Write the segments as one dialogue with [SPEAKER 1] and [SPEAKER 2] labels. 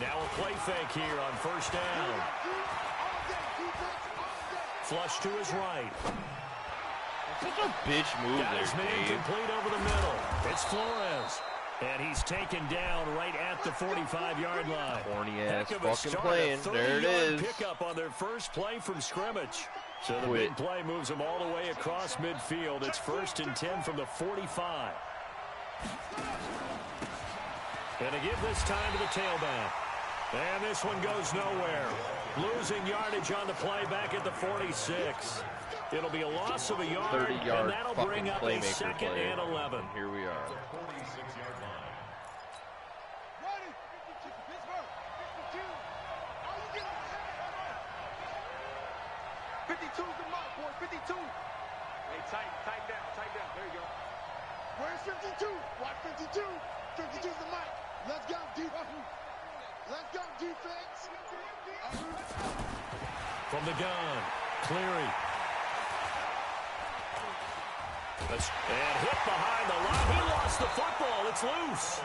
[SPEAKER 1] Now a play fake here on first down. Flush to his right.
[SPEAKER 2] Such a bitch move
[SPEAKER 1] Got
[SPEAKER 2] there,
[SPEAKER 1] his man
[SPEAKER 2] Dave.
[SPEAKER 1] complete over the middle. It's Flores. And he's taken down right at the 45-yard line.
[SPEAKER 2] Corny ass
[SPEAKER 1] Heck of a
[SPEAKER 2] fucking
[SPEAKER 1] start,
[SPEAKER 2] playing.
[SPEAKER 1] a
[SPEAKER 2] There it
[SPEAKER 1] 30-yard
[SPEAKER 2] is.
[SPEAKER 1] pickup on their first play from scrimmage. So the big play moves them all the way across midfield. It's 1st and 10 from the 45. And to give this time to the tailback. And this one goes nowhere. Losing yardage on the play back at the 46. It'll be a loss of a yard,
[SPEAKER 2] 30-yard
[SPEAKER 1] and that'll bring up a 2nd and 11.
[SPEAKER 2] And here we are.
[SPEAKER 3] 52's the mark, boys. 52. Hey, tight down. There you go.
[SPEAKER 4] Where's 52? Watch 52. 52's the mark. Let's go, defense. Let's go, defense.
[SPEAKER 1] From the gun, Cleary. And hit behind the line. He lost the football. It's loose.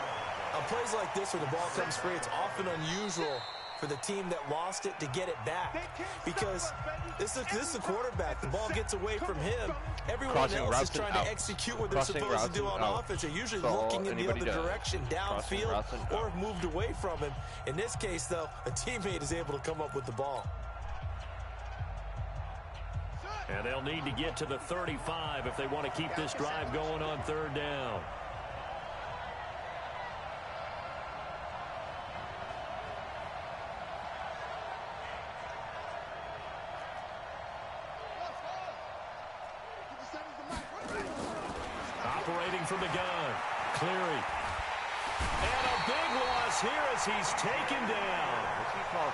[SPEAKER 5] On plays like this where the ball comes free, it's often unusual for the team that lost it to get it back, because this is the quarterback. The ball gets away from him. Everyone else is trying to execute what they're supposed to do on offense. They're usually looking in the other direction, downfield, or have moved away from him. In this case, though, a teammate is able to come up with the ball.
[SPEAKER 1] And they'll need to get to the 35 if they want to keep this drive going on 3rd down. Operating from the gun, Cleary. And a big loss here as he's taken down.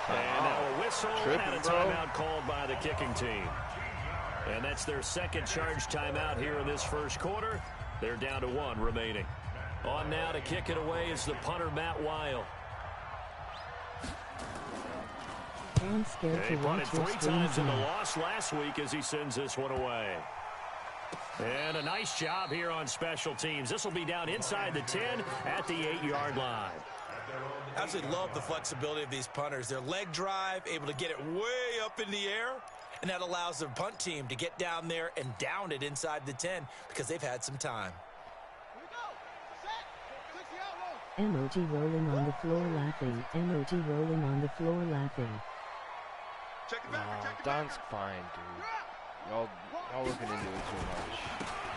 [SPEAKER 1] And now a whistle and a timeout called by the kicking team. And that's their 2nd charge timeout here in this 1st quarter. They're down to 1 remaining. On now to kick it away is the punter, Matt Weil. He punted 3 times in the loss last week as he sends this one away. And a nice job here on special teams. This will be down inside the 10 at the 8-yard line.
[SPEAKER 5] Absolutely love the flexibility of these punters. Their leg drive, able to get it way up in the air, and that allows the punt team to get down there and down it inside the 10 because they've had some time.
[SPEAKER 6] Emoji rolling on the floor laughing. Emoji rolling on the floor laughing.
[SPEAKER 2] Don's fine, dude. Y'all looking into it too much.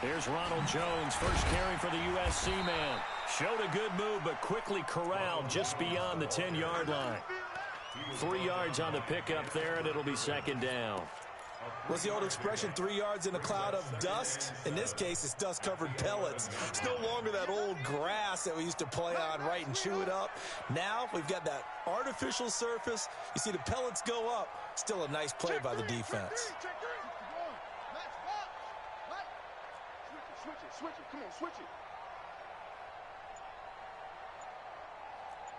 [SPEAKER 1] Here's Ronald Jones, first carry for the USC man. Showed a good move, but quickly corralled just beyond the 10-yard line. 3 yards on the pickup there, and it'll be 2nd down.
[SPEAKER 5] What's the old expression, 3 yards in a cloud of dust? In this case, it's dust-covered pellets. It's no longer that old grass that we used to play on, right, and chew it up. Now we've got that artificial surface. You see the pellets go up. Still a nice play by the defense.
[SPEAKER 4] Switch it. Come on, switch it.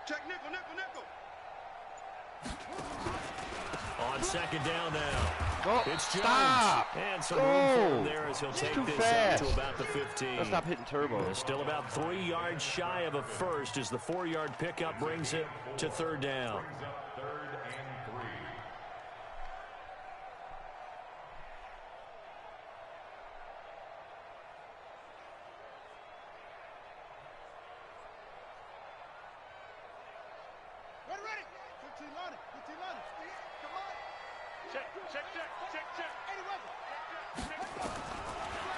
[SPEAKER 4] Check nickel.
[SPEAKER 1] On 2nd down now.
[SPEAKER 2] Oh,
[SPEAKER 1] It's Jones.
[SPEAKER 2] stop.
[SPEAKER 1] And some room for him there as he'll take this up to about the 15.
[SPEAKER 2] Let's stop hitting turbo.
[SPEAKER 1] Still about 3 yards shy of a first as the 4-yard pickup brings it to 3rd down.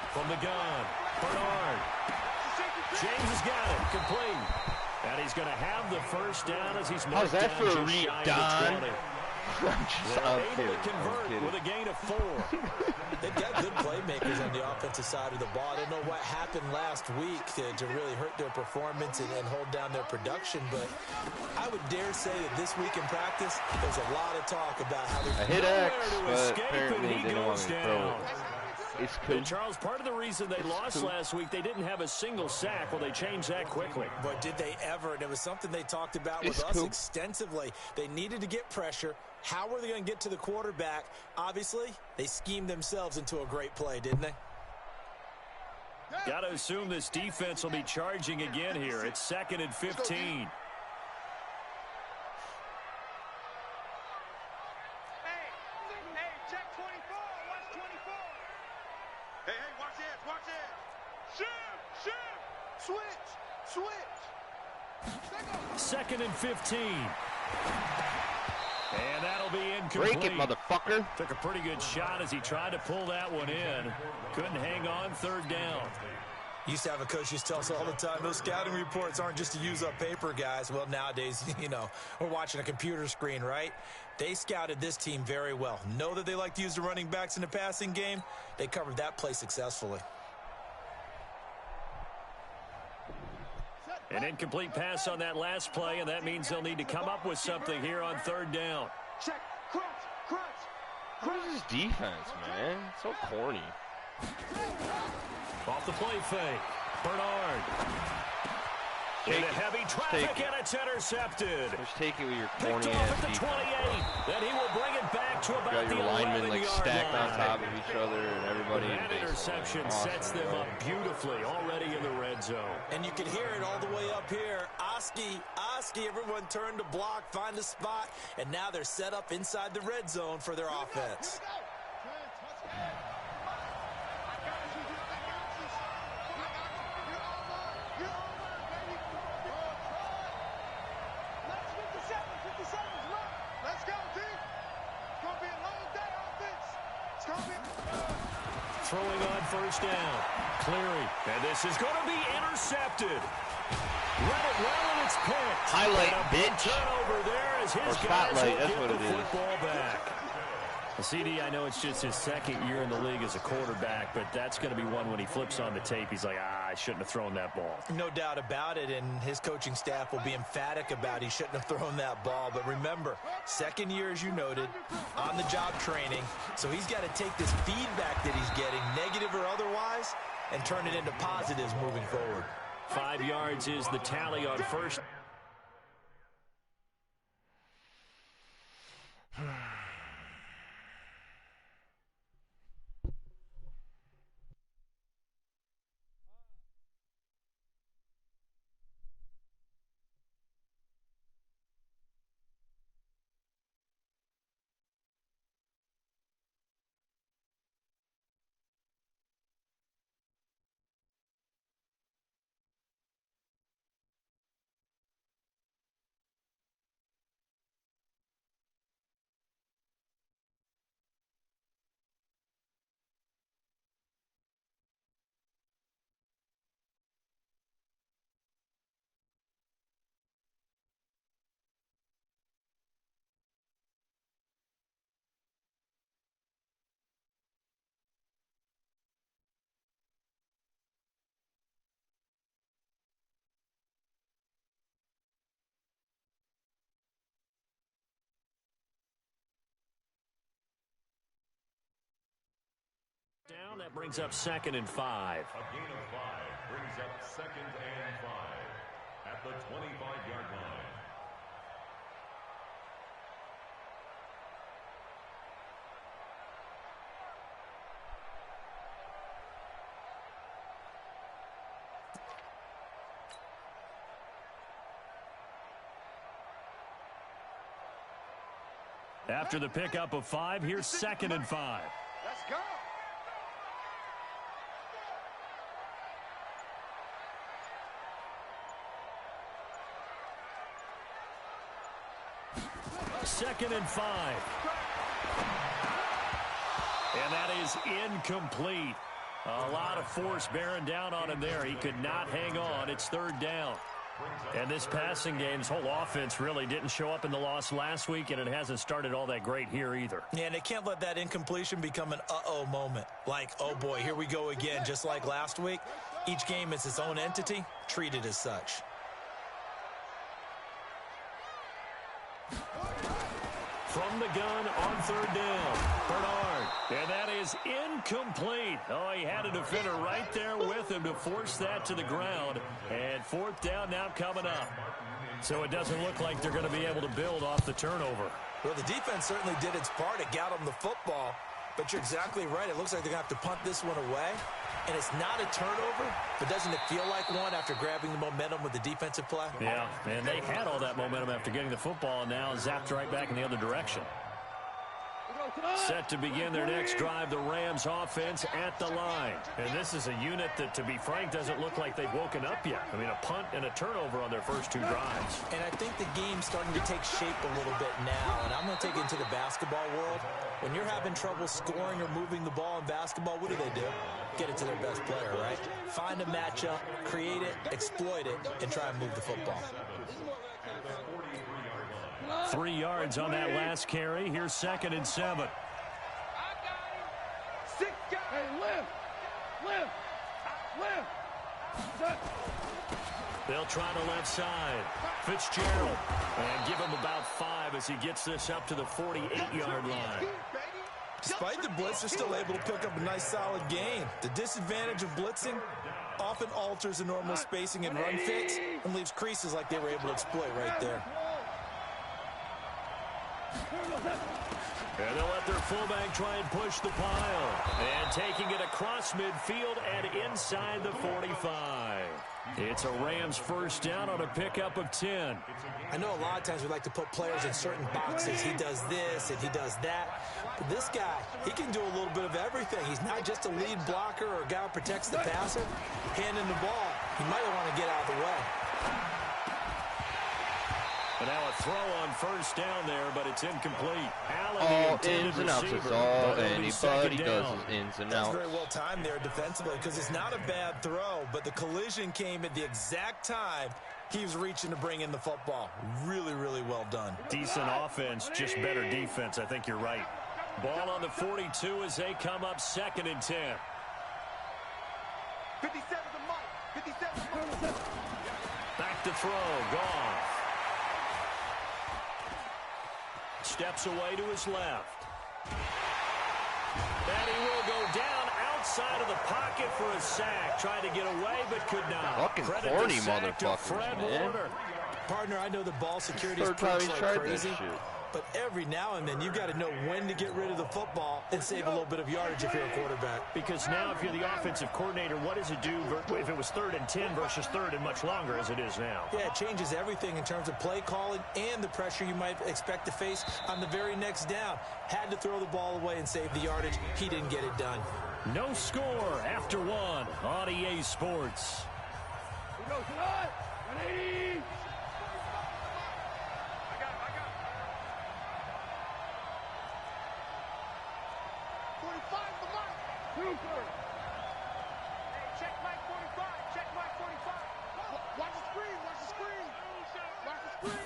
[SPEAKER 1] From the gun, Bernard. James has got it, complete. And he's going to have the first down as he's marked down just shy of the 20. They're able to convert with a gain of 4.
[SPEAKER 5] They've got good playmakers on the offensive side of the ball. I don't know what happened last week to really hurt their performance and hold down their production, but I would dare say that this week in practice, there's a lot of talk about how they
[SPEAKER 2] hit X, but
[SPEAKER 1] escape,
[SPEAKER 2] apparently
[SPEAKER 1] and
[SPEAKER 2] they didn't want me to throw it.
[SPEAKER 1] And Charles, part of the reason they lost last week, they didn't have a single sack. Well, they changed that quickly.
[SPEAKER 5] But did they ever? And it was something they talked about with us extensively. They needed to get pressure. How were they going to get to the quarterback? Obviously, they schemed themselves into a great play, didn't they?
[SPEAKER 1] Got to assume this defense will be charging again here. It's 2nd and 15.
[SPEAKER 4] edge, watch edge. Shift. Switch.
[SPEAKER 1] 2nd and 15. And that'll be incomplete.
[SPEAKER 2] Break it, motherfucker.
[SPEAKER 1] Took a pretty good shot as he tried to pull that one in. Couldn't hang on 3rd down.
[SPEAKER 5] Used to have a coach used to tell us all the time, those scouting reports aren't just to use up paper, guys. Well, nowadays, we're watching a computer screen, right? They scouted this team very well. Know that they like to use the running backs in the passing game. They covered that play successfully.
[SPEAKER 1] An incomplete pass on that last play, and that means they'll need to come up with something here on 3rd down.
[SPEAKER 4] Check. Crunch.
[SPEAKER 2] What is this defense, man? It's so corny.
[SPEAKER 1] Off the play fake. Bernard. Into heavy traffic, and it's intercepted.
[SPEAKER 2] Just take it with your
[SPEAKER 1] Picked
[SPEAKER 2] corny
[SPEAKER 1] off
[SPEAKER 2] ass
[SPEAKER 1] at the 28. Then he will bring it back to about
[SPEAKER 2] got
[SPEAKER 1] the
[SPEAKER 2] your linemen like
[SPEAKER 1] 11-yard
[SPEAKER 2] stacked
[SPEAKER 1] line.
[SPEAKER 2] on top of each other and everybody.
[SPEAKER 1] That interception sets them up beautifully already in the red zone.
[SPEAKER 5] And you can hear it all the way up here. Oski, everyone turned to block, find a spot, and now they're set up inside the red zone for their offense.
[SPEAKER 1] Throwing on 1st down. Cleary. And this is going to be intercepted. Read it well, and it's picked.
[SPEAKER 2] Highlight,
[SPEAKER 1] and a
[SPEAKER 2] bitch.
[SPEAKER 1] Turnover there as his
[SPEAKER 2] Or
[SPEAKER 1] guys
[SPEAKER 2] spotlight,
[SPEAKER 1] will
[SPEAKER 2] that's
[SPEAKER 1] get
[SPEAKER 2] what
[SPEAKER 1] the
[SPEAKER 2] it is.
[SPEAKER 1] football back. Well, CD, I know it's just his 2nd year in the league as a quarterback, but that's going to be one when he flips on the tape. He's like, I shouldn't have thrown that ball.
[SPEAKER 5] No doubt about it, and his coaching staff will be emphatic about he shouldn't have thrown that ball. But remember, 2nd year, as you noted, on-the-job training, so he's got to take this feedback that he's getting, negative or otherwise, and turn it into positives moving forward.
[SPEAKER 1] 5 yards is the tally on 1st. Down, that brings up 2nd and 5.
[SPEAKER 7] A gain of 5 brings up 2nd and 5 at the 25-yard line.
[SPEAKER 1] After the pickup of 5, here's 2nd and 5.
[SPEAKER 4] Let's go.
[SPEAKER 1] Second and 5. And that is incomplete. A lot of force bearing down on him there. He could not hang on. It's 3rd down. And this passing game, this whole offense really didn't show up in the loss last week, and it hasn't started all that great here either.
[SPEAKER 5] Yeah, and they can't let that incompletion become an uh-oh moment. Like, oh boy, here we go again, just like last week. Each game is its own entity, treated as such.
[SPEAKER 1] From the gun on 3rd down, Bernard. And that is incomplete. Oh, he had a defender right there with him to force that to the ground. And 4th down now coming up. So it doesn't look like they're going to be able to build off the turnover.
[SPEAKER 5] Well, the defense certainly did its part. It got them the football. But you're exactly right. It looks like they're going to have to punt this one away. And it's not a turnover, but doesn't it feel like one after grabbing the momentum with the defensive play?
[SPEAKER 1] Yeah, and they had all that momentum after getting the football, and now zapped right back in the other direction. Set to begin their next drive, the Rams offense at the line. And this is a unit that, to be frank, doesn't look like they've woken up yet. I mean, a punt and a turnover on their first 2 drives.
[SPEAKER 5] And I think the game's starting to take shape a little bit now. And I'm going to take it into the basketball world. When you're having trouble scoring or moving the ball in basketball, what do? Get it to their best player, right? Find a matchup, create it, exploit it, and try and move the football.
[SPEAKER 1] 3 yards on that last carry. Here's 2nd and 7. They'll try the left side. Fitzgerald. And give him about 5 as he gets this up to the 48-yard line.
[SPEAKER 5] Despite the blitz, they're still able to pick up a nice, solid gain. The disadvantage of blitzing often alters the normal spacing and run fits and leaves creases like they were able to exploit right there.
[SPEAKER 1] And they'll let their fullback try and push the pile. And taking it across midfield and inside the 45. It's a Rams first down on a pickup of 10.
[SPEAKER 5] I know a lot of times we like to put players in certain boxes. He does this and he does that. But this guy, he can do a little bit of everything. He's not just a lead blocker or a guy who protects the passer. Handing the ball, he might want to get out of the way.
[SPEAKER 1] And now a throw on first down there, but it's incomplete.
[SPEAKER 2] All ins and outs. It's all anybody does is ins and outs.
[SPEAKER 5] That's very well timed there defensively because it's not a bad throw, but the collision came at the exact time he was reaching to bring in the football. Really, really well done.
[SPEAKER 1] Decent offense, just better defense. I think you're right. Ball on the 42 as they come up 2nd and 10.
[SPEAKER 3] 57 to Mike. 57.
[SPEAKER 1] Back to throw. Gone. Steps away to his left. And he will go down outside of the pocket for a sack. Trying to get away, but could not.
[SPEAKER 2] Fucking corny motherfuckers, man.
[SPEAKER 5] Partner, I know the ball security is pretty crazy. But every now and then, you've got to know when to get rid of the football and save a little bit of yardage if you're a quarterback.
[SPEAKER 1] Because now if you're the offensive coordinator, what does it do if it was 3rd and 10 versus 3rd and much longer as it is now?
[SPEAKER 5] Yeah, it changes everything in terms of play calling and the pressure you might expect to face on the very next down. Had to throw the ball away and save the yardage. He didn't get it done.
[SPEAKER 1] No score after 1 on EA Sports.
[SPEAKER 3] Check Mike 45. Check Mike 45.
[SPEAKER 4] Watch the screen. Watch the screen. Watch the screen.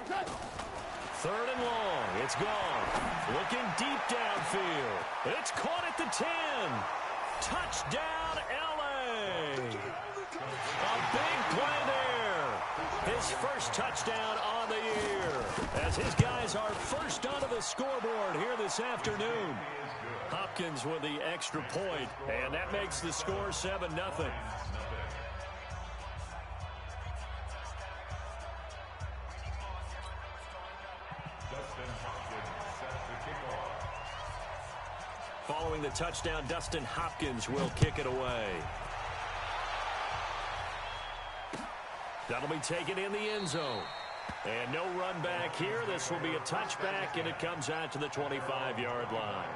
[SPEAKER 1] 3rd and long. It's gone. Looking deep downfield. It's caught at the 10. Touchdown, L.A. A big play there. His first touchdown on the year. As his guys are first onto the scoreboard here this afternoon. Hopkins with the extra point, and that makes the score 7-0. Following the touchdown, Dustin Hopkins will kick it away. That'll be taken in the end zone. And no run back here. This will be a touchback, and it comes out to the 25-yard line.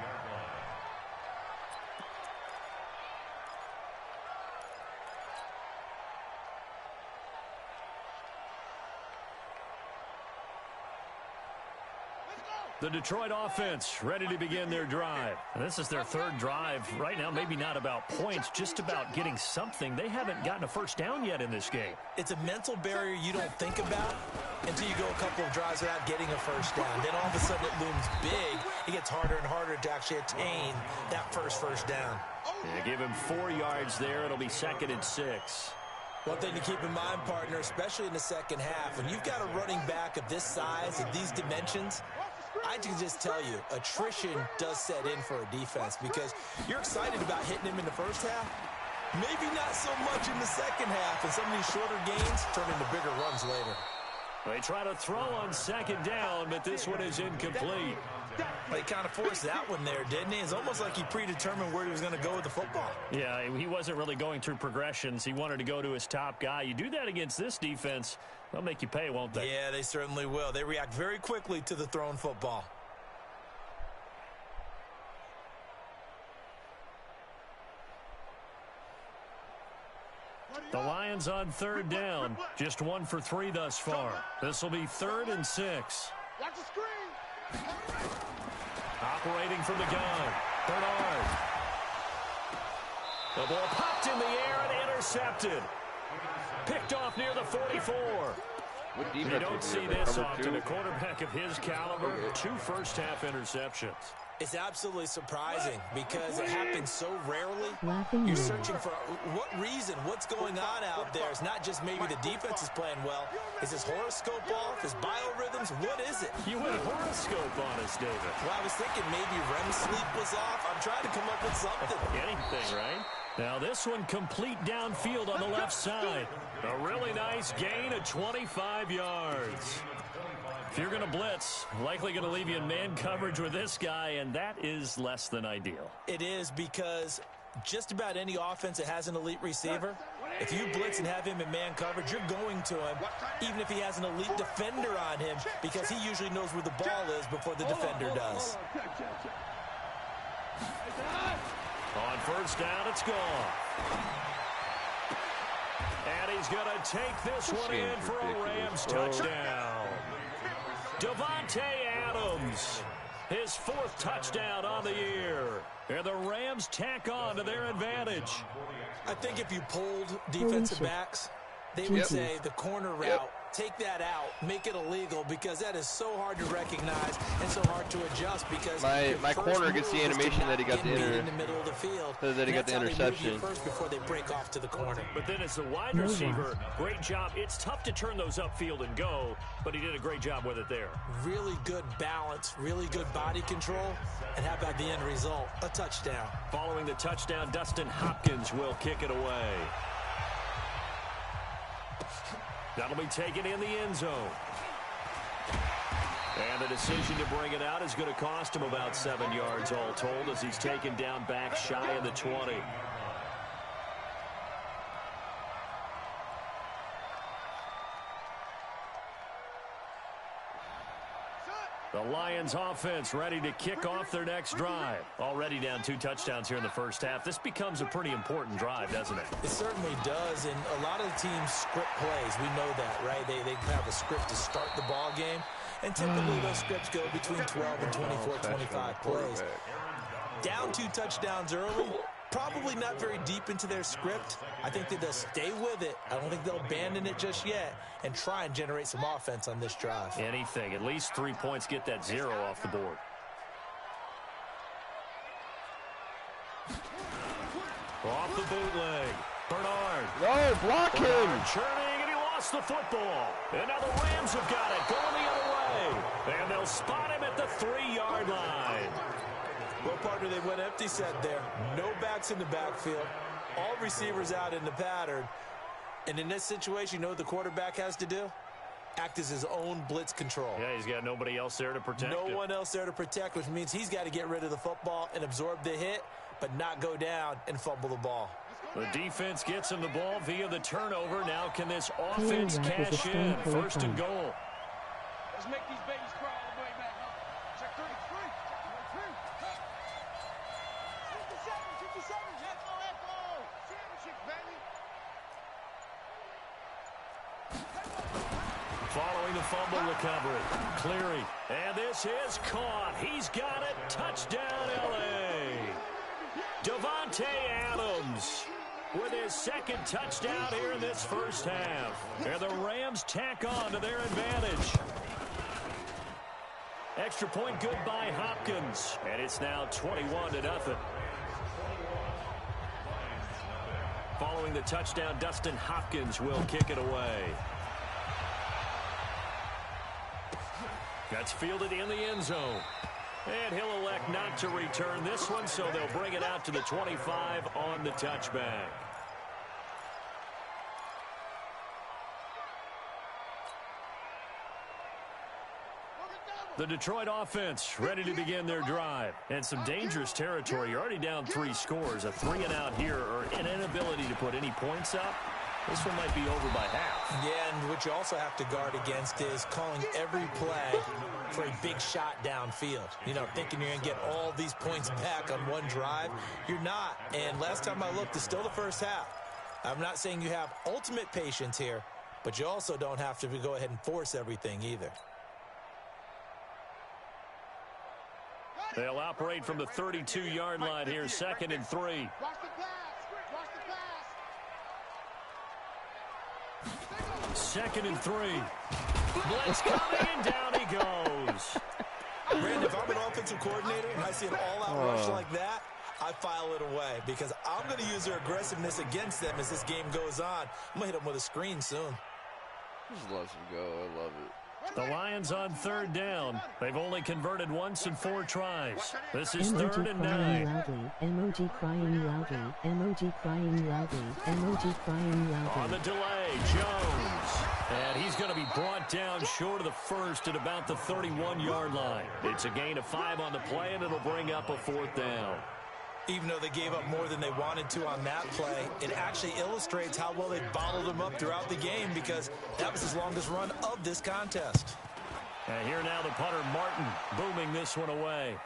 [SPEAKER 1] The Detroit offense ready to begin their drive. And this is their 3rd drive. Right now, maybe not about points, just about getting something. They haven't gotten a first down yet in this game.
[SPEAKER 5] It's a mental barrier you don't think about until you go a couple of drives without getting a first down. Then all of a sudden it looms big. It gets harder and harder to actually attain that first down.
[SPEAKER 1] Yeah, give him 4 yards there. It'll be 2nd and 6.
[SPEAKER 5] One thing to keep in mind, partner, especially in the second half, when you've got a running back of this size and these dimensions, I can just tell you, attrition does set in for a defense because you're excited about hitting him in the first half. Maybe not so much in the second half, and some of these shorter gains turn into bigger runs later.
[SPEAKER 1] They try to throw on 2nd down, but this one is incomplete.
[SPEAKER 5] They kind of forced that one there, didn't he? It's almost like he predetermined where he was going to go with the football.
[SPEAKER 1] Yeah, he wasn't really going through progressions. He wanted to go to his top guy. You do that against this defense, they'll make you pay, won't they?
[SPEAKER 5] Yeah, they certainly will. They react very quickly to the thrown football.
[SPEAKER 1] The Lions on third down. Just 1 for 3 thus far. This will be 3rd and 6.
[SPEAKER 4] Watch the screen.
[SPEAKER 1] Operating from the gun. Bernard. The ball popped in the air and intercepted. Picked off near the 44. You don't see this often. A quarterback of his caliber, 2 first-half interceptions.
[SPEAKER 5] It's absolutely surprising because it happens so rarely.
[SPEAKER 6] Laughing
[SPEAKER 5] You're searching for what reason, what's going on out there. It's not just maybe the defense is playing well. Is his horoscope off? His biorhythms? What is it?
[SPEAKER 1] You went horoscope on us, David.
[SPEAKER 5] Well, I was thinking maybe REM sleep was off. I'm trying to come up with something.
[SPEAKER 1] Anything, right? Now this one complete downfield on the left side. A really nice gain of 25 yards. If you're going to blitz, likely going to leave you in man coverage with this guy, and that is less than ideal.
[SPEAKER 5] It is because just about any offense that has an elite receiver, if you blitz and have him in man coverage, you're going to him, even if he has an elite defender on him, because he usually knows where the ball is before the defender does.
[SPEAKER 1] On first down, it's gone. And he's going to take this one in for a Rams touchdown. Davante Adams, his 4th touchdown on the year. And the Rams tack on to their advantage.
[SPEAKER 5] I think if you pulled defensive backs, they would say the corner route, take that out, make it illegal, because that is so hard to recognize and so hard to adjust. Because
[SPEAKER 2] my corner gets the animation that he got the
[SPEAKER 5] in the middle of the field.
[SPEAKER 2] That he got the interception
[SPEAKER 5] first before they break off to the corner.
[SPEAKER 1] But then as the wide receiver, great job. It's tough to turn those upfield and go, but he did a great job with it there.
[SPEAKER 5] Really good balance, really good body control, and how about the end result? A touchdown.
[SPEAKER 1] Following the touchdown, Dustin Hopkins will kick it away. That'll be taken in the end zone. And the decision to bring it out is going to cost him about 7 yards all told as he's taken down back shy of the 20. The Lions offense ready to kick off their next drive. Already down 2 touchdowns here in the first half. This becomes a pretty important drive, doesn't it?
[SPEAKER 5] It certainly does, and a lot of the teams script plays. We know that, right? They have a script to start the ball game, and typically those scripts go between 12 and 24, 25 plays. Down 2 touchdowns early, probably not very deep into their script. I think that they'll stay with it. I don't think they'll abandon it just yet and try and generate some offense on this drive.
[SPEAKER 1] Anything. At least 3 points, get that 0 off the board. Off the bootleg. Bernard.
[SPEAKER 2] No, block him.
[SPEAKER 1] Churning, and he lost the football. And now the Rams have got it going the other way. And they'll spot him at the 3-yard line.
[SPEAKER 5] Well, partner, they went empty set there. No backs in the backfield. All receivers out in the pattern. And in this situation, you know what the quarterback has to do? Act as his own blitz control.
[SPEAKER 1] Yeah, he's got nobody else there to protect him.
[SPEAKER 5] No one else there to protect, which means he's got to get rid of the football and absorb the hit, but not go down and fumble the ball.
[SPEAKER 1] The defense gets him the ball via the turnover. Now can this offense cash in? 1st and goal.
[SPEAKER 3] Let's make these babies cry all the way back. Check 33. 57. Echo. Championship, baby.
[SPEAKER 1] Following the fumble recovery. Cleary. And this is caught. He's got it. Touchdown, L.A. Davante Adams with his 2nd touchdown here in this first half. And the Rams tack on to their advantage. Extra point good by Hopkins. And it's now 21-0. Following the touchdown, Dustin Hopkins will kick it away. That's fielded in the end zone. And he'll elect not to return this one, so they'll bring it out to the 25 on the touchback. The Detroit offense ready to begin their drive. And some dangerous territory. You're already down 3 scores. A 3-and-out here or an inability to put any points up. This one might be over by half.
[SPEAKER 5] Yeah, and what you also have to guard against is calling every play for a big shot downfield. You know, thinking you're going to get all these points back on one drive. You're not. And last time I looked, it's still the first half. I'm not saying you have ultimate patience here, but you also don't have to go ahead and force everything either.
[SPEAKER 1] They'll operate from the 32-yard line here, 2nd and 3.
[SPEAKER 4] Watch the pass. Watch the pass.
[SPEAKER 1] 2nd and 3. Blitz coming, and down he goes.
[SPEAKER 5] Brandon, if I'm an offensive coordinator and I see an all-out rush like that, I file it away because I'm going to use their aggressiveness against them as this game goes on. I'm going to hit them with a screen soon.
[SPEAKER 2] Just lets him go. I love it.
[SPEAKER 1] The Lions on 3rd down. They've only converted once in 4 tries. This is
[SPEAKER 6] Emoji
[SPEAKER 1] 3rd and
[SPEAKER 6] crying
[SPEAKER 1] 9.
[SPEAKER 6] loudly. Emoji crying loudly. Emoji crying loudly. Emoji crying loudly.
[SPEAKER 1] On the delay, Jones. And he's going to be brought down short of the first at about the 31-yard line. It's a gain of 5 on the play, and it'll bring up a 4th down.
[SPEAKER 5] Even though they gave up more than they wanted to on that play, it actually illustrates how well they bottled them up throughout the game because that was his longest run of this contest.
[SPEAKER 1] And here now the punter, Martin, booming this one away.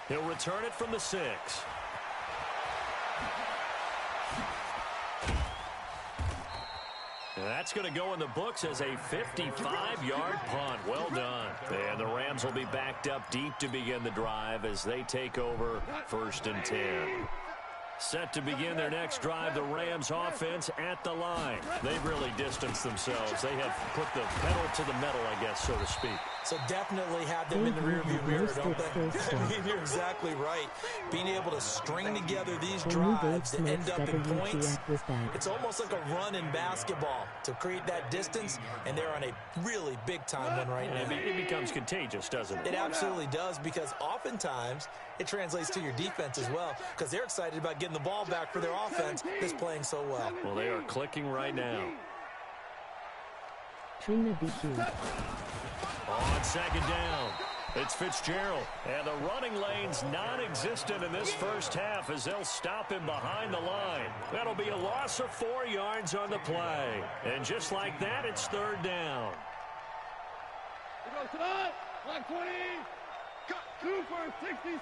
[SPEAKER 1] He'll return it from the 6. That's going to go in the books as a 55-yard punt. Well done. And the Rams will be backed up deep to begin the drive as they take over 1st and 10. Set to begin their next drive, the Rams offense at the line. They've really distanced themselves. They have put the pedal to the metal, I guess, so to speak.
[SPEAKER 5] So definitely have them in the rearview mirror, don't they? I mean, you're exactly right. Being able to string together these drives that end up in points, it's almost like a run in basketball to create that distance, and they're on a really big-time one right now.
[SPEAKER 1] It becomes contagious, doesn't it?
[SPEAKER 5] It absolutely does, because oftentimes it translates to your defense as well, because they're excited about getting the ball back for their offense that's playing so well.
[SPEAKER 1] Well, they are clicking right now.
[SPEAKER 6] Trina BQ.
[SPEAKER 1] On 2nd down, it's Fitzgerald. And the running lane's non-existent in this first half as they'll stop him behind the line. That'll be a loss of 4 yards on the play. And just like that, it's 3rd down.
[SPEAKER 3] Here goes tonight. Line 20. Cut. 2 for 66. 45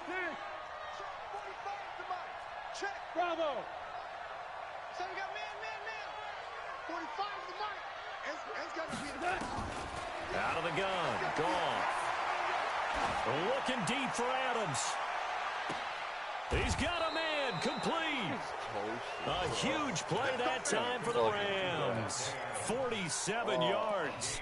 [SPEAKER 3] to Mike. Check. Bravo.
[SPEAKER 4] So we got man. 45 to Mike. It's got to be the guy.
[SPEAKER 1] Out of the gun, Goff. Looking deep for Adams. He's got a man, complete. A huge play that time for the Rams. 47 yards.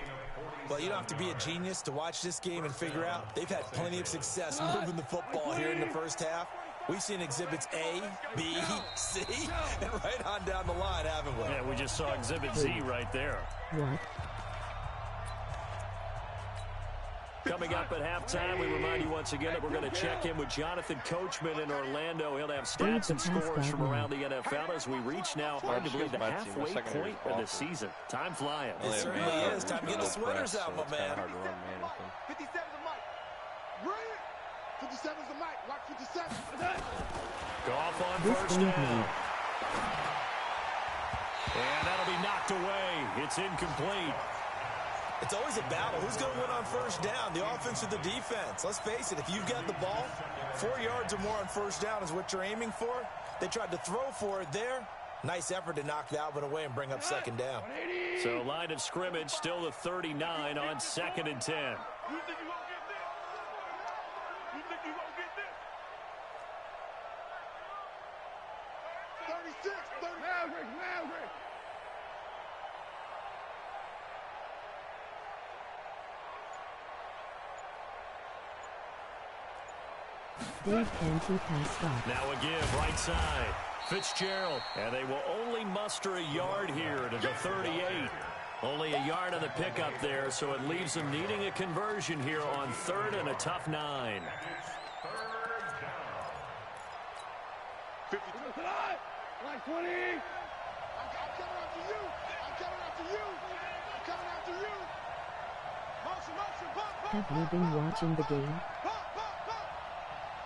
[SPEAKER 5] Well, you don't have to be a genius to watch this game and figure out they've had plenty of success moving the football here in the first half. We've seen exhibits A, B, C, and right on down the line, haven't we?
[SPEAKER 1] Yeah, we just saw exhibit Z right there.
[SPEAKER 6] What?
[SPEAKER 1] Coming up at halftime, we remind you once again that we're going to check in with Jonathan Coachman in Orlando. He'll have stats and scores from around the NFL as we reach now, hard to believe, the halfway point of the season. Time flying.
[SPEAKER 5] It certainly is. Time to get the sweaters out, my man.
[SPEAKER 4] 57 to Mike. Brilliant. 57 to Mike. Watch 57.
[SPEAKER 1] Goff on 1st down. And that'll be knocked away. It's incomplete.
[SPEAKER 5] It's always a battle. Who's going to win on 1st down, the offense or the defense? Let's face it, if you've got the ball, 4 yards or more on 1st down is what you're aiming for. They tried to throw for it there. Nice effort to knock that one away and bring up 2nd down.
[SPEAKER 1] So line of scrimmage still the 39 on 2nd and 10.
[SPEAKER 3] You think you won't get this? You think you won't get this?
[SPEAKER 4] 36. Maverick.
[SPEAKER 6] Dave Canty pass stop.
[SPEAKER 1] Now a give, right side. Fitzgerald. And they will only muster a yard here to the 38. Only a yard on the pickup there, so it leaves them needing a conversion here on 3rd and a tough 9.
[SPEAKER 3] 52 tonight. Line 20.
[SPEAKER 4] I'm coming after you. Motion.
[SPEAKER 6] Have you been watching the game?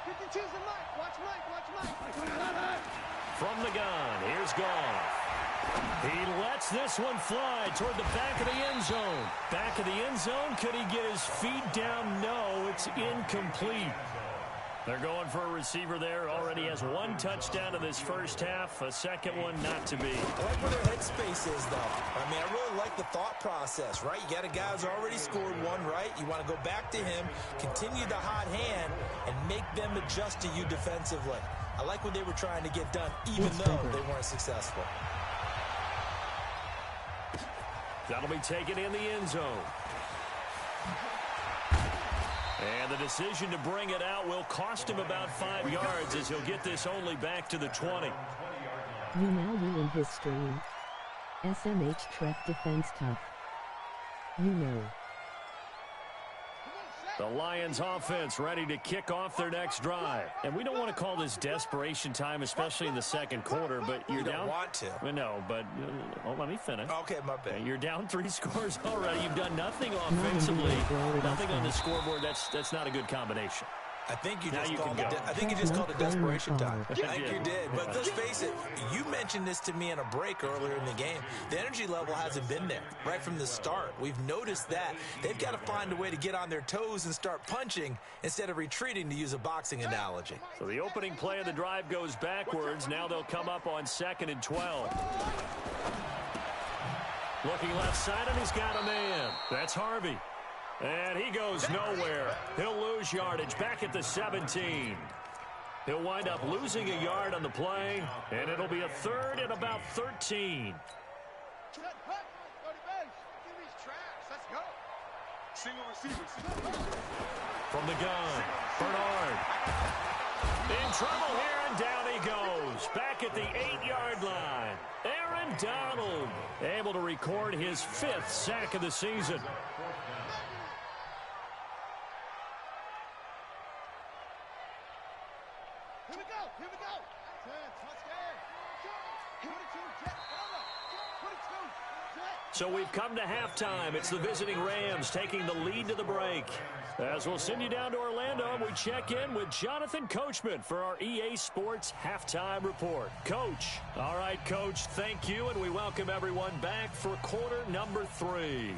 [SPEAKER 4] 52's the Mike. Watch Mike.
[SPEAKER 1] From the gun, here's Goff. He lets this one fly toward the back of the end zone. Back of the end zone, could he get his feet down? No, it's incomplete. They're going for a receiver there. Already has one touchdown in this first half. A second one not to be.
[SPEAKER 5] I like where their headspace is, though. I mean, I really like the thought process, right? You got a guy who's already scored one, right? You want to go back to him, continue the hot hand, and make them adjust to you defensively. I like what they were trying to get done, even though they weren't successful.
[SPEAKER 1] That'll be taken in the end zone. And the decision to bring it out will cost him about 5 yards as he'll get this only back to the 20.
[SPEAKER 6] You now ruin his stream. SMH Trek defense tough. You know.
[SPEAKER 1] The Lions offense ready to kick off their next drive. And we don't want to call this desperation time, especially in the second quarter, but you're down.
[SPEAKER 5] You don't want to.
[SPEAKER 1] No, but let me finish.
[SPEAKER 5] Okay, my bad.
[SPEAKER 1] You're down 3 scores already. You've done nothing offensively, nothing on the scoreboard. That's not a good combination.
[SPEAKER 5] I think you just called it desperation time. I think you did. But let's face it, you mentioned this to me in a break earlier in the game. The energy level hasn't been there right from the start. We've noticed that. They've got to find a way to get on their toes and start punching instead of retreating, to use a boxing analogy.
[SPEAKER 1] So the opening play of the drive goes backwards. Now they'll come up on 2nd and 12. Looking left side, and he's got a man. That's Harvey. And he goes nowhere. He'll lose yardage back at the 17. He'll wind up losing a yard on the play, and it'll be a 3rd and about 13. From the gun, Bernard. In trouble here, and down he goes. Back at the 8-yard line. Aaron Donald able to record his 5th sack of the season.
[SPEAKER 4] Here we go. 10, touchdown. 22, Jet, brother. 22, Jet.
[SPEAKER 1] So we've come to halftime. It's the visiting Rams taking the lead to the break. As we'll send you down to Orlando, and we check in with Jonathan Coachman for our EA Sports Halftime Report. Coach. All right, Coach, thank you, and we welcome everyone back for quarter number 3.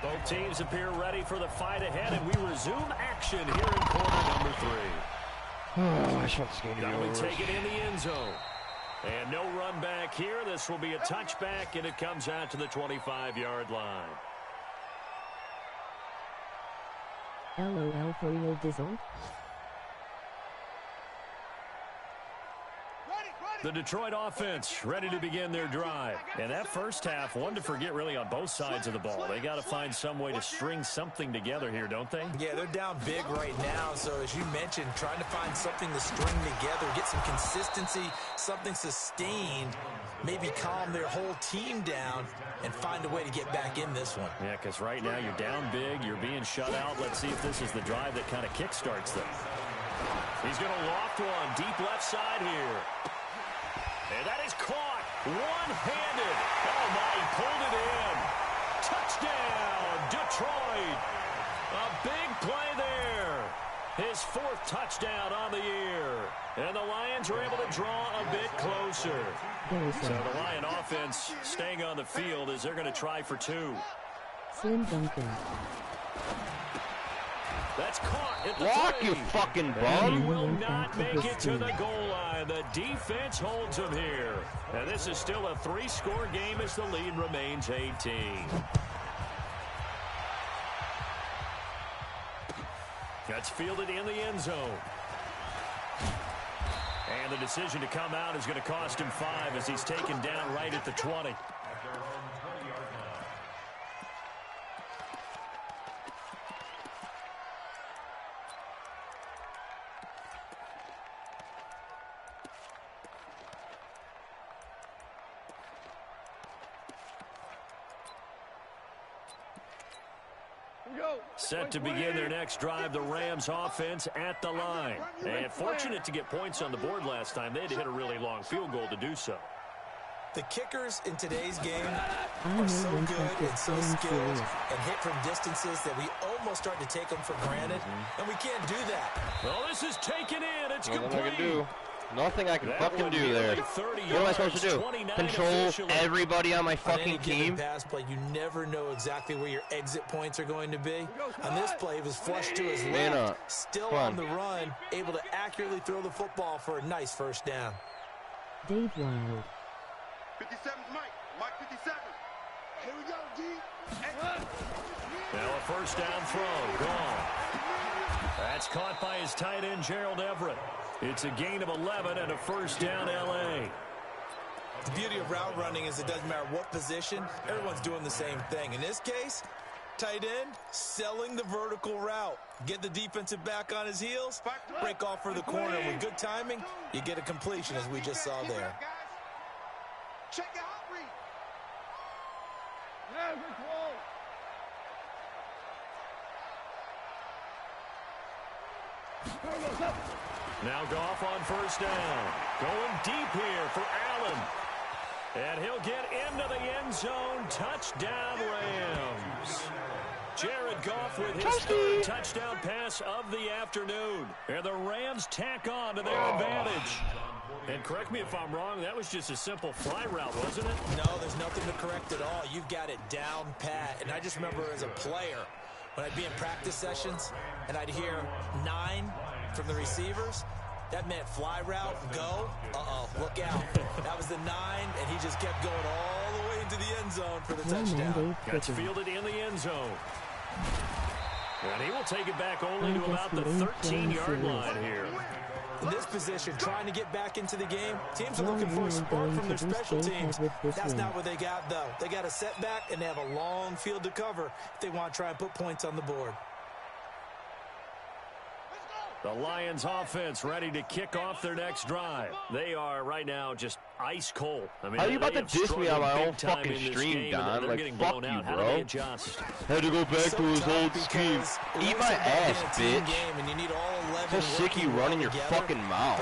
[SPEAKER 1] Both teams appear ready for the fight ahead, and we resume action here in quarter number 3.
[SPEAKER 2] Oh, I just want this game to be over.
[SPEAKER 1] Take it in the end zone. And no run back here. This will be a touchback, and it comes out to the 25-yard line.
[SPEAKER 6] LOL for real Dizzle.
[SPEAKER 1] The Detroit offense ready to begin their drive. And that first half, one to forget really on both sides of the ball. They got to find some way to string something together here, don't they?
[SPEAKER 5] Yeah, they're down big right now. So as you mentioned, trying to find something to string together, get some consistency, something sustained, maybe calm their whole team down and find a way to get back in this one.
[SPEAKER 1] Yeah, because right now you're down big, you're being shut out. Let's see if this is the drive that kind of kickstarts them. He's going to loft one deep left side here. And that is caught one-handed. Oh, my, he pulled it in. Touchdown, Detroit. A big play there. His 4th touchdown on the year. And the Lions are able to draw a bit closer. So the Lion offense staying on the field as they're going to try for 2.
[SPEAKER 6] Slim Duncan.
[SPEAKER 1] That's caught at the
[SPEAKER 2] Walk,
[SPEAKER 1] 3.
[SPEAKER 2] you fucking
[SPEAKER 1] And he
[SPEAKER 2] bum.
[SPEAKER 1] will not make it to the goal line. The defense holds him here. And this is still a 3-score game as the lead remains 18. That's fielded in the end zone. And the decision to come out is going to cost him 5 as he's taken down right at the 20. Set to begin their next drive, the Rams offense at the line. And fortunate to get points on the board last time. They had to hit a really long field goal to do so.
[SPEAKER 5] The kickers in today's game are so good and so skilled and hit from distances that we almost start to take them for granted, and we can't do that.
[SPEAKER 1] Well, this is taken in. It's complete.
[SPEAKER 2] I can do. Nothing I can fucking do there. What am I supposed to do? Control everybody on my fucking team?
[SPEAKER 5] Pass play, you never know exactly where your exit points are going to be. On this play, it was flushed to his left, still on the run, able to accurately throw the football for a nice first down.
[SPEAKER 6] Dave Wild.
[SPEAKER 4] 57's Mike. Mike 57. Here we go, D.
[SPEAKER 1] Now a first down throw, gone. That's caught by his tight end, Gerald Everett. It's a gain of 11 and a first down, L.A.
[SPEAKER 5] The beauty of route running is it doesn't matter what position, everyone's doing the same thing. In this case, tight end, selling the vertical route. Get the defensive back on his heels, break off for the corner. With good timing, you get a completion, as we just saw there.
[SPEAKER 4] Check out read.
[SPEAKER 3] Yeah, we're close.
[SPEAKER 1] Now Goff on first down. Going deep here for Allen. And he'll get into the end zone. Touchdown, Rams. Jared Goff with his third touchdown pass of the afternoon. And the Rams tack on to their advantage. And correct me if I'm wrong, that was just a simple fly route, wasn't it?
[SPEAKER 5] No, there's nothing to correct at all. You've got it down pat. And I just remember as a player, when I'd be in practice sessions and I'd hear 9 from the receivers, that meant fly route, go. Look out. That was the 9, and he just kept going all the way into the end zone for the touchdown.
[SPEAKER 1] Gets fielded in the end zone. And he will take it back only to about the 13-yard line here.
[SPEAKER 5] In this position, trying to get back into the game, teams are looking for a spark from their special teams. That's not what they got, though. They got a setback, and they have a long field to cover if they want to try and put points on the board.
[SPEAKER 1] The Lions offense ready to kick off their next drive. They are right now just ice cold. I mean,
[SPEAKER 2] how are you about to diss me on my own fucking stream, Don? Like, fuck you,
[SPEAKER 1] bro.
[SPEAKER 2] Had to go back to his old scheme. Eat my ass, bitch. So sick of you running your fucking mouth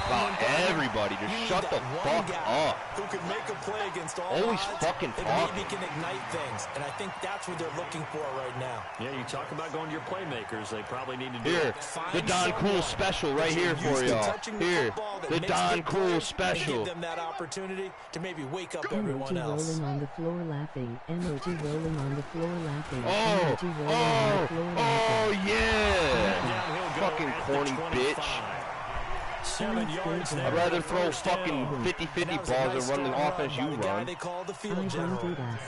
[SPEAKER 2] about everybody. Just shut the fuck up.
[SPEAKER 5] Who can make a play against all
[SPEAKER 2] always
[SPEAKER 5] odds,
[SPEAKER 2] fucking
[SPEAKER 5] and maybe can ignite things. And I think that's what they're looking for right now.
[SPEAKER 1] Yeah, you talk about going to your playmakers. They probably need to do
[SPEAKER 2] here.
[SPEAKER 1] it.
[SPEAKER 2] The Don Cool special right here for y'all. Here, the Don Cool special.
[SPEAKER 5] Give them that opportunity to maybe wake up everyone
[SPEAKER 6] Emoji
[SPEAKER 5] else.
[SPEAKER 6] rolling on the floor laughing. Emoji rolling on the floor laughing.
[SPEAKER 2] Oh,
[SPEAKER 6] Emoji rolling on the floor laughing.
[SPEAKER 2] yeah. Fucking corny bitch.
[SPEAKER 1] 7 yards there.
[SPEAKER 2] I'd rather throw fucking 50-50 balls than run the offense you run.
[SPEAKER 5] They call the
[SPEAKER 6] I
[SPEAKER 5] field
[SPEAKER 6] don't
[SPEAKER 5] general.
[SPEAKER 6] do that.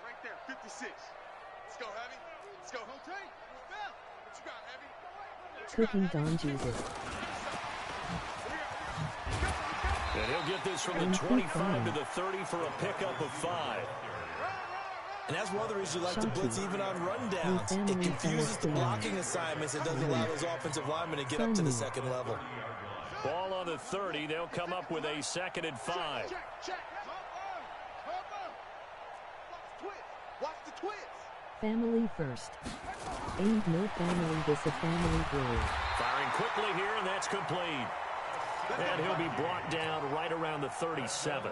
[SPEAKER 4] Right there, 56. Let's go, Heavy. Let's go, Hotel. What you got, Heavy?
[SPEAKER 6] Cooking Don Jesus.
[SPEAKER 1] And he'll get this from the 25 to the 30 for a pickup of 5.
[SPEAKER 5] And that's one of the reasons you like to blitz even on rundowns. It confuses the blocking assignments. It doesn't allow those offensive linemen to get up to the second level.
[SPEAKER 1] Ball on the 30. They'll come up with a 2nd and 5.
[SPEAKER 4] Check. Watch the twist.
[SPEAKER 6] Family first. Ain't no family, this a family brawl.
[SPEAKER 1] Firing quickly here, and that's complete. And he'll be brought down right around the 37.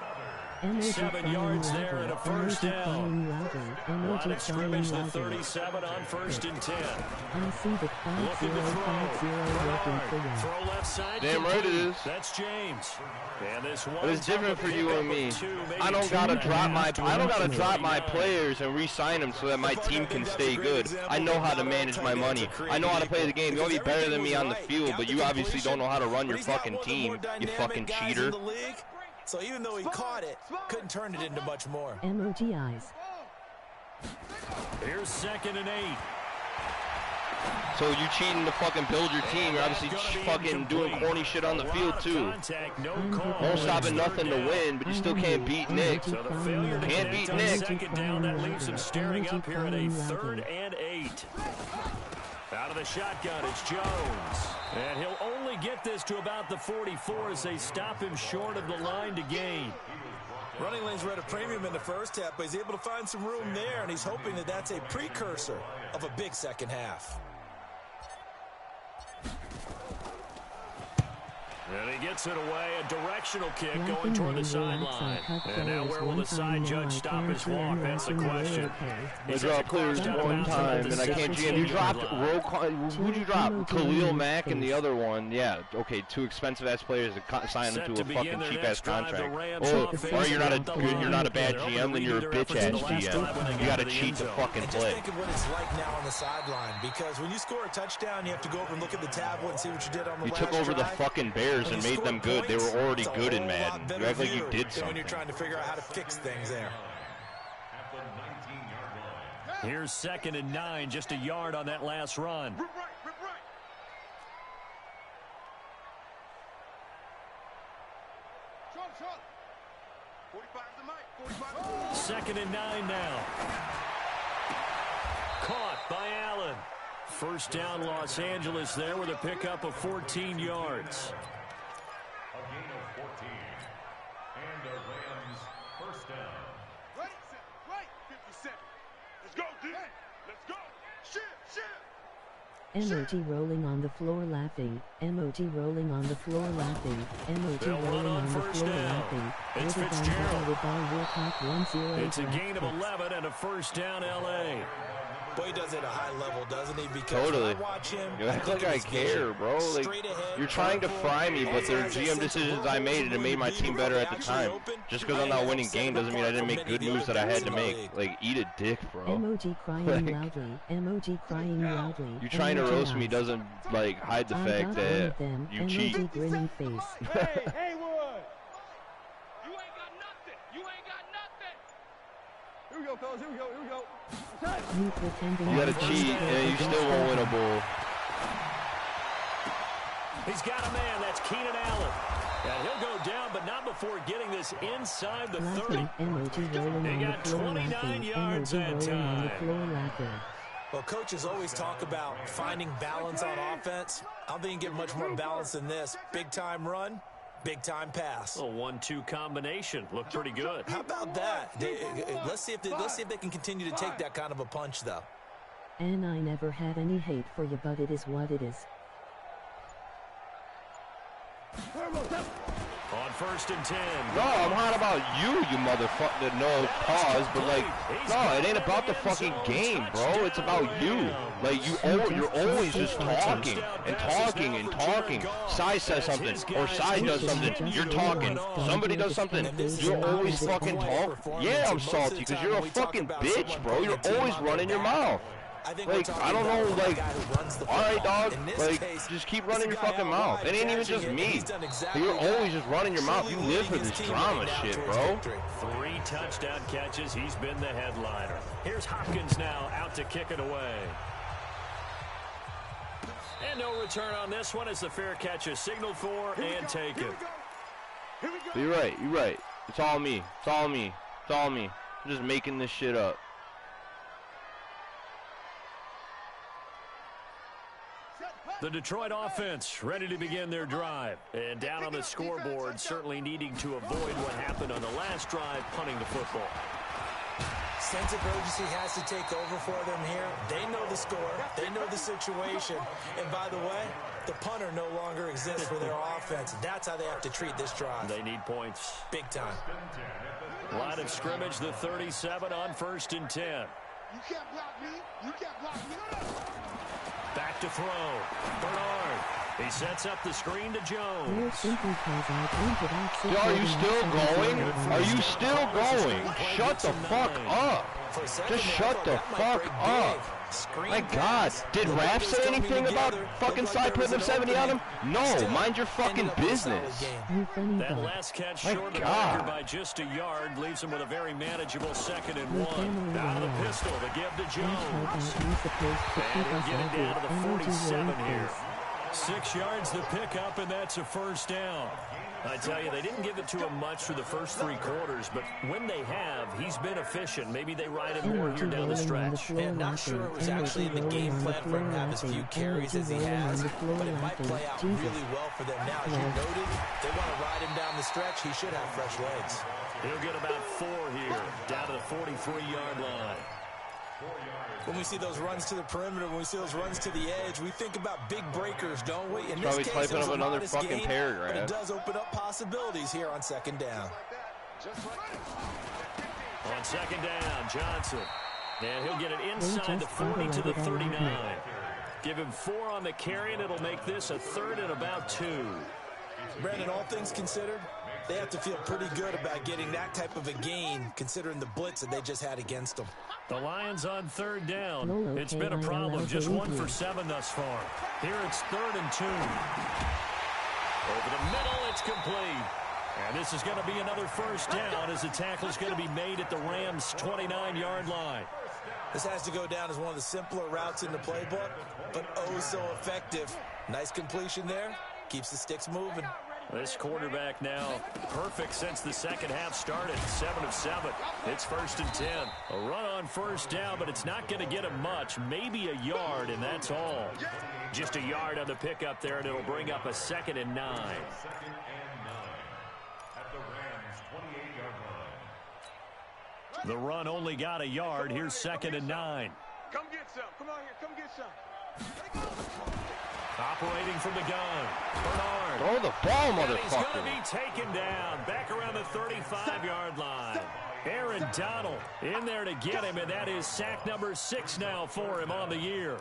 [SPEAKER 1] 7 yards there and a first down. Line of scrimmage, the 37 on 1st and 10.
[SPEAKER 6] I see the 5050 working for you.
[SPEAKER 1] Throw left side.
[SPEAKER 2] Damn right it is.
[SPEAKER 1] That's James. And this one.
[SPEAKER 2] But it's different for you and me. I don't gotta drop my players and re-sign them so that my team can stay good. I know how to manage my money. I know how to play the game. You'll be better than me on the field, but you obviously don't know how to run your fucking team, you fucking cheater.
[SPEAKER 5] So even though he caught it, couldn't turn it into much more.
[SPEAKER 6] Emoji eyes.
[SPEAKER 1] Here's 2nd and 8.
[SPEAKER 2] So you cheating to fucking build your team. You're obviously fucking doing corny shit on the field too. Won't stop at nothing to win, but you still can't beat Nick.
[SPEAKER 1] So the failure to
[SPEAKER 2] Can't beat
[SPEAKER 1] connect on
[SPEAKER 2] Nick.
[SPEAKER 1] 2nd down, that leaves him staring up here at a 3rd and 8. Out of the shotgun, it's Jones. And he'll only get this to about the 44 as they stop him short of the line to gain.
[SPEAKER 5] Running lanes were at a premium in the first half, but he's able to find some room there, and he's hoping that that's a precursor of a big second half.
[SPEAKER 1] And he gets it away, a directional kick going toward the sideline. And now where will the side judge stop his walk? That's the question.
[SPEAKER 2] They dropped players one time, and I can't GM. You dropped who'd you drop? Khalil Mack and the other one. Yeah, okay, two expensive-ass players to sign them to a fucking cheap-ass contract. Oh, or you're not a bad GM, then you're a bitch-ass GM. You got to cheat to fucking play.
[SPEAKER 5] Just think of what it's like now on the sideline, because when you score a touchdown, you have to go over and look at the tablet and see what you did on the last drive.
[SPEAKER 2] You took over the fucking Bears and made them good. They were already good in Madden. You act like you did something.
[SPEAKER 5] When you're trying to figure out how to fix things there.
[SPEAKER 1] Here's 2nd and 9, just a yard on that last run.
[SPEAKER 4] Rip right. 45 the mic.
[SPEAKER 1] 2nd and 9 now. Caught by Allen. First down, Los Angeles there with a pickup of 14 yards.
[SPEAKER 7] A gain of 14. And the Rams first down.
[SPEAKER 4] Right. 57. Let's go, dude. Let's go. Shit.
[SPEAKER 6] Emoji rolling on the floor laughing. Emoji rolling on the floor laughing. Emoji rolling on the floor laughing.
[SPEAKER 1] It's Fitzgerald.
[SPEAKER 6] It's
[SPEAKER 1] a gain of 11 and a first down, LA.
[SPEAKER 5] Boy, he does it at a high level, doesn't he? Because
[SPEAKER 2] totally.
[SPEAKER 5] when I watch him,
[SPEAKER 2] You act like I care, bro. Like, you're trying to fry me, but they're GM decisions I made, and it made my team better at the time. Just because I'm not winning game doesn't mean I didn't make good moves that I had to make. Like, eat a dick, bro.
[SPEAKER 6] Emoji crying loudly. Emoji crying loudly.
[SPEAKER 2] You trying to roast me doesn't, like, hide the fact that you cheat.
[SPEAKER 6] Emoji grinning face.
[SPEAKER 3] Hey, Haywood! You ain't got nothing! Here we go, fellas. Here we go.
[SPEAKER 6] You pretending
[SPEAKER 2] You gotta cheat, and you still won't win a bowl.
[SPEAKER 1] He's got a man. That's Keenan Allen. And he'll go down, but not before getting this inside the 30.
[SPEAKER 6] Emoji rolling
[SPEAKER 1] He
[SPEAKER 6] on
[SPEAKER 1] got
[SPEAKER 6] the floor
[SPEAKER 1] 29
[SPEAKER 6] laughing.
[SPEAKER 1] yards
[SPEAKER 6] Emoji
[SPEAKER 1] that
[SPEAKER 6] rolling on the
[SPEAKER 1] time.
[SPEAKER 6] floor laughing.
[SPEAKER 5] well, coaches always talk about finding balance on offense. I don't think you can get much more balance than this. Big-time run, big-time pass.
[SPEAKER 1] A 1-2 combination. Looked pretty good.
[SPEAKER 5] How about that? Let's see if they can continue to take that kind of a punch, though.
[SPEAKER 6] And I never had any hate for you, but it is what it is.
[SPEAKER 1] On 1st and 10.
[SPEAKER 2] No, I'm hot about you motherfucker. No, pause, but like, no, it ain't about the fucking game, bro. It's about you. Like, you're always just talking and talking and talking. Sai says something, or Sai does something. You're talking. Somebody does something. You're always fucking talking. Yeah, I'm salty because you're a fucking bitch, bro. You're always running your mouth. Like, I don't know, like, alright, dog, like, just keep running your fucking mouth. It ain't even just me. You're always just running your mouth. You live for this drama shit, bro.
[SPEAKER 1] 3 touchdown catches. He's been the headliner. Here's Hopkins now out to kick it away. And no return on this one as the fair catch is signaled for and taken.
[SPEAKER 2] You're right. It's all me. I'm just making this shit up.
[SPEAKER 1] The Detroit offense ready to begin their drive. And down on the scoreboard, certainly needing to avoid what happened on the last drive, punting the football.
[SPEAKER 5] Sense of urgency has to take over for them here. They know the score. They know the situation. And by the way, the punter no longer exists for their offense. That's how they have to treat this drive.
[SPEAKER 1] They need points.
[SPEAKER 5] Big time.
[SPEAKER 1] Line of scrimmage, the 37 on 1st and 10.
[SPEAKER 4] You can't block me.
[SPEAKER 1] Back to throw. Bernard. He sets up the screen to Jones.
[SPEAKER 2] Are you still going? Are you still going? Shut the fuck up. Just shut the fuck up. My God. Did Raph say anything about fucking side putting up 70 on him? No, mind your fucking business.
[SPEAKER 1] That last catch short of the record by just a yard leaves him with a very manageable 2nd and 1. Out of the pistol to give to Jones. And he'll get it down to the 47 here. 6 yards the pickup, and that's a first down. I tell you, they didn't give it to him much for the first 3 quarters, but when they have, he's been efficient. Maybe they ride him more here down the stretch.
[SPEAKER 5] And not sure it was actually in the game plan for him to have as few carries as he has, but it might play out really well for them now. As you noted, they want to ride him down the stretch. He should have fresh legs.
[SPEAKER 1] He'll get about 4 here, down to the 43-yard line.
[SPEAKER 5] When we see those runs to the perimeter, when we see those runs to the edge, we think about big breakers, don't we? In
[SPEAKER 2] Probably
[SPEAKER 5] this case,
[SPEAKER 2] typing up another fucking
[SPEAKER 5] game,
[SPEAKER 2] paragraph.
[SPEAKER 5] but it does open up possibilities here on second down.
[SPEAKER 1] On second down, Johnson. And he'll get it inside the 40 to the 39. Give him 4 on the carry, and it'll make this a 3rd and about 2.
[SPEAKER 5] Brandon, all things considered, they have to feel pretty good about getting that type of a gain, considering the blitz that they just had against them.
[SPEAKER 1] The Lions on 3rd down. It's been a problem. Just 1 for 7 thus far. Here it's 3rd and 2. Over the middle, it's complete. And this is going to be another first down as the tackle is going to be made at the Rams' 29-yard line.
[SPEAKER 5] This has to go down as one of the simpler routes in the playbook, but oh so effective. Nice completion there. Keeps the sticks moving.
[SPEAKER 1] This quarterback now perfect since the second half started. 7 of 7. It's 1st and 10. A run on first down, but it's not going to get him much. Maybe a yard, and that's all. Just a yard on the pickup there, and it'll bring up a 2nd and 9.
[SPEAKER 7] 2nd and 9 at the Rams' 28-yard line.
[SPEAKER 1] The run only got a yard. Here's 2nd and 9.
[SPEAKER 3] Come get some. Come on here. Come get some.
[SPEAKER 1] Operating from the gun. Bernard.
[SPEAKER 2] Throw the ball,
[SPEAKER 1] And he's going to
[SPEAKER 2] motherfucker.
[SPEAKER 1] be taken down. Back around the 35-yard line. Aaron Donald in there to get him, and that is sack number 6 now for him on the year.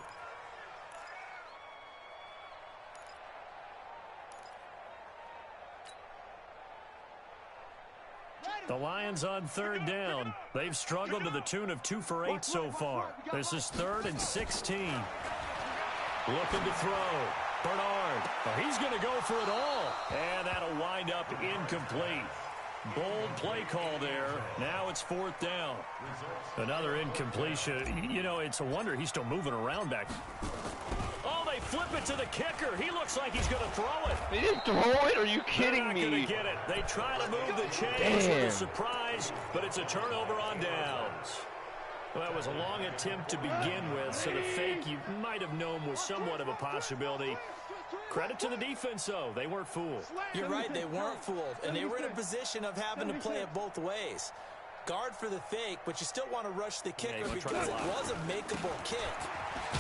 [SPEAKER 1] The Lions on 3rd down. They've struggled to the tune of 2 for 8 so far. This is 3rd and 16. Looking to throw. Bernard. Oh, he's going to go for it all. And that'll wind up incomplete. Bold play call there. Now it's 4th down. Another incompletion. You know, it's a wonder he's still moving around back. Oh, they flip it to the kicker. He looks like he's going to throw it.
[SPEAKER 2] They didn't throw it? Are you kidding
[SPEAKER 1] They're not
[SPEAKER 2] me?
[SPEAKER 1] going to get it. They try to move the chains with a surprise, but it's a turnover on downs. Well, that was a long attempt to begin with, so the fake you might have known was somewhat of a possibility. Credit to the defense, though. They weren't fooled.
[SPEAKER 5] You're right, they weren't fooled, and they were in a position of having to play it both ways. Guard for the fake, but you still want to rush the kicker because it was a makeable kick.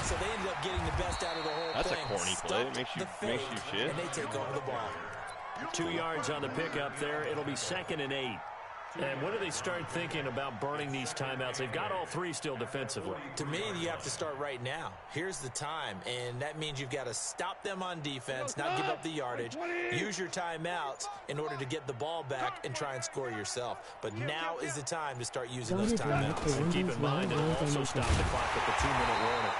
[SPEAKER 5] So they ended up getting the best out of the whole
[SPEAKER 2] That's
[SPEAKER 5] thing.
[SPEAKER 2] a corny play. It makes you shit.
[SPEAKER 5] And they take over the ball.
[SPEAKER 1] 2 yards on the pickup there. It'll be 2nd and 8. And when do they start thinking about burning these timeouts? They've got all 3 still defensively.
[SPEAKER 5] To me, you have to start right now. Here's the time, and that means you've got to stop them on defense, not give up the yardage, use your timeouts in order to get the ball back and try and score yourself. But now is the time to start using those timeouts.
[SPEAKER 1] And keep in mind, it'll also stop the clock at the 2-minute warning.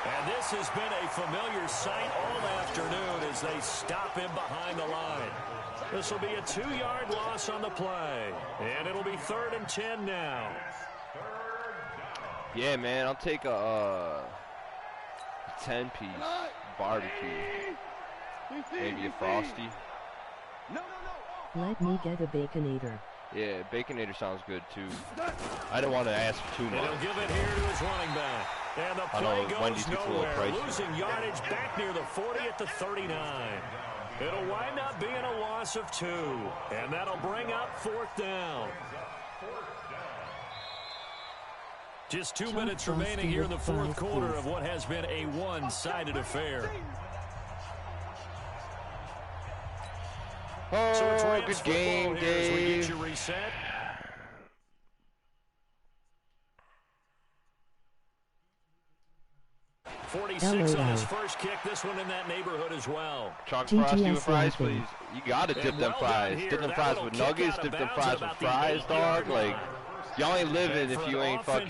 [SPEAKER 1] And this has been a familiar sight all afternoon as they stop him behind the line. This will be a 2-yard loss on the play. And it'll be 3rd and 10 now.
[SPEAKER 2] Yeah, man, I'll take a 10-piece barbecue. Maybe a Frosty.
[SPEAKER 6] Let me get a Baconator.
[SPEAKER 2] Yeah, Baconator sounds good, too. I don't want to ask for too
[SPEAKER 1] And
[SPEAKER 2] much.
[SPEAKER 1] he'll give it here to his running back. And the play goes nowhere. Losing yardage back near the 40 at the 39. It'll wind up being a loss of 2. And that'll bring up 4th down. Just 2 minutes remaining here in the 4th quarter of what has been a one-sided affair.
[SPEAKER 2] Oh, good game, Dave.
[SPEAKER 1] We get you reset. .46 on his first kick. This one in that neighborhood as well.
[SPEAKER 2] Chalk Frosty with fries, please. You gotta dip them fries. Dip them fries with nuggets. Dip them fries with fries, dog. Like, y'all ain't living if you ain't fucking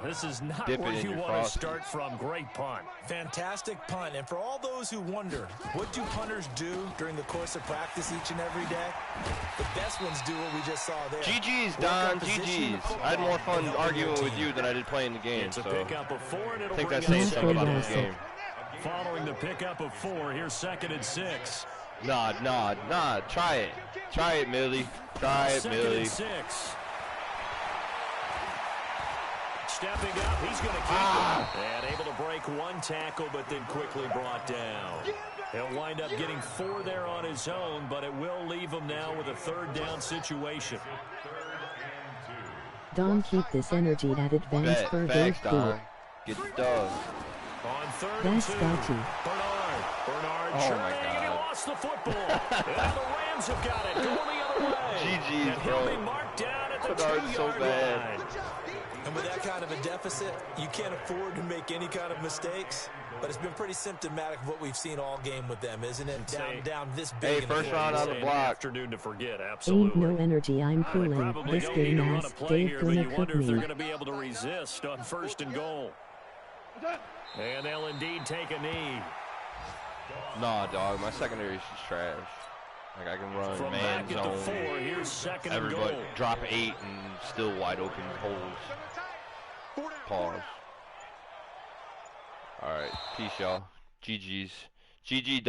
[SPEAKER 1] This is not
[SPEAKER 2] dip
[SPEAKER 1] where
[SPEAKER 2] it in
[SPEAKER 1] you
[SPEAKER 2] your
[SPEAKER 1] want to
[SPEAKER 2] Frosty.
[SPEAKER 1] start from. Great punt.
[SPEAKER 5] Fantastic punt. And for all those who wonder, what do punters do during the course of practice each and every day? The best ones do what we just saw there.
[SPEAKER 2] GG's, Don, GG's. I had more fun arguing with you than I did playing the game,
[SPEAKER 1] It's a
[SPEAKER 2] so
[SPEAKER 1] pickup of 4, and
[SPEAKER 2] I
[SPEAKER 1] it'll
[SPEAKER 2] think
[SPEAKER 1] bring
[SPEAKER 2] that's saying
[SPEAKER 1] up
[SPEAKER 2] something about
[SPEAKER 1] 2nd
[SPEAKER 2] this game.
[SPEAKER 1] Following the pickup of 4, here's 2nd and 6.
[SPEAKER 2] Nah. Try it. Try it, Millie. Try it,
[SPEAKER 1] 2nd
[SPEAKER 2] Millie.
[SPEAKER 1] and 6. Stepping up, he's going to keep it. And able to break 1 tackle, but then quickly brought down. He'll wind up getting 4 there on his own, but it will leave him now with a 3rd down situation.
[SPEAKER 6] Don, keep this energy at advance for those
[SPEAKER 2] Don. Get the dub.
[SPEAKER 1] On third
[SPEAKER 6] That's
[SPEAKER 1] and 2.
[SPEAKER 6] Scotty.
[SPEAKER 1] Bernard
[SPEAKER 2] Oh
[SPEAKER 1] turning,
[SPEAKER 2] my
[SPEAKER 1] and he
[SPEAKER 2] God.
[SPEAKER 1] lost the football. And the Rams have got it, going the other way.
[SPEAKER 2] GG's,
[SPEAKER 1] and
[SPEAKER 2] bro.
[SPEAKER 1] he'll be marked down at the
[SPEAKER 2] Bernard's so
[SPEAKER 1] 2-yard
[SPEAKER 2] bad.
[SPEAKER 1] line.
[SPEAKER 5] And with that kind of a deficit, you can't afford to make any kind of mistakes. But it's been pretty symptomatic of what we've seen all game with them, isn't it? Down this big.
[SPEAKER 2] Hey, first round on the block.
[SPEAKER 1] Afternoon to forget,
[SPEAKER 6] Ain't
[SPEAKER 1] absolutely.
[SPEAKER 6] no energy, I'm cooling.
[SPEAKER 1] Probably
[SPEAKER 6] This
[SPEAKER 1] don't need
[SPEAKER 6] game
[SPEAKER 1] to run
[SPEAKER 6] ass,
[SPEAKER 1] a play
[SPEAKER 6] Dave
[SPEAKER 1] here, but
[SPEAKER 6] gonna
[SPEAKER 1] you
[SPEAKER 6] cook
[SPEAKER 1] wonder if they're
[SPEAKER 6] me.
[SPEAKER 1] going to be able to resist on 1st and goal. And they'll indeed take a knee.
[SPEAKER 2] Nah, dog. My secondary is just trash. Like, I can run
[SPEAKER 1] From
[SPEAKER 2] man
[SPEAKER 1] back at the 4,
[SPEAKER 2] zone.
[SPEAKER 1] here's 2nd and
[SPEAKER 2] Everybody
[SPEAKER 1] goal.
[SPEAKER 2] drop 8 and still wide open holes. Pause. All right. Peace, y'all. GG's. GG.